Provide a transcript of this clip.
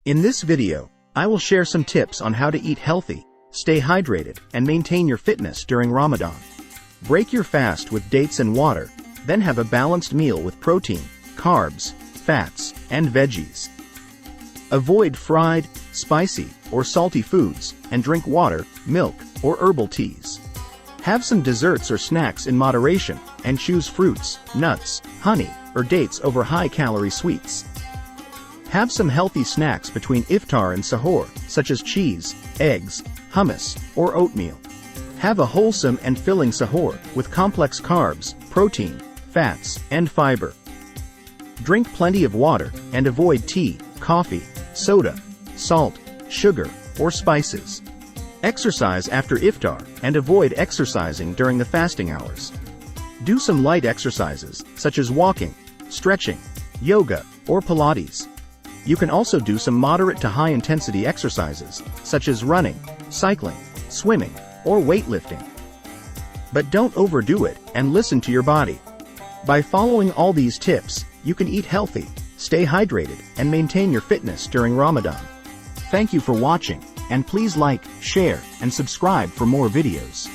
In this video, I will share some tips on how to eat healthy, stay hydrated, and maintain your fitness during Ramadan. Break your fast with dates and water, then have a balanced meal with protein, carbs, fats, and veggies. Avoid fried, spicy, or salty foods, and drink water, milk, or herbal teas. Have some desserts or snacks in moderation, and choose fruits, nuts, honey, or dates over high-calorie sweets. Have some healthy snacks between iftar and suhoor, such as cheese, eggs, hummus, or oatmeal. Have a wholesome and filling suhoor with complex carbs, protein, fats, and fiber. Drink plenty of water and avoid tea, coffee, soda, salt, sugar, or spices. Exercise after iftar and avoid exercising during the fasting hours. Do some light exercises, such as walking, stretching, yoga, or Pilates. You can also do some moderate to high-intensity exercises, such as running, cycling, swimming, or weightlifting. But don't overdo it and listen to your body. By following all these tips, you can eat healthy, stay hydrated, and maintain your fitness during Ramadan. Thank you for watching, and please like, share, and subscribe for more videos.